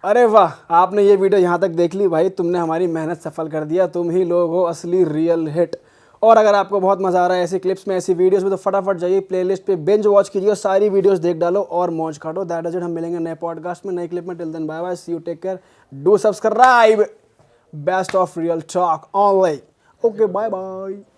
अरे वाह, आपने ये वीडियो यहाँ तक देख ली भाई, तुमने हमारी मेहनत सफल कर दिया। तुम ही लोग हो असली रियल हिट। और अगर आपको बहुत मज़ा आ रहा है ऐसी क्लिप्स में, ऐसी वीडियोस में, तो फटाफट जाइए प्लेलिस्ट पे, बिंज वॉच कीजिए, सारी वीडियोस देख डालो और मौज काटो। दैट इज इट। हम मिलेंगे नए पॉडकास्ट में, नई क्लिप में। Till then bye bye, see you, take care, do subscribe. Best of real talk online. Okay, bye bye.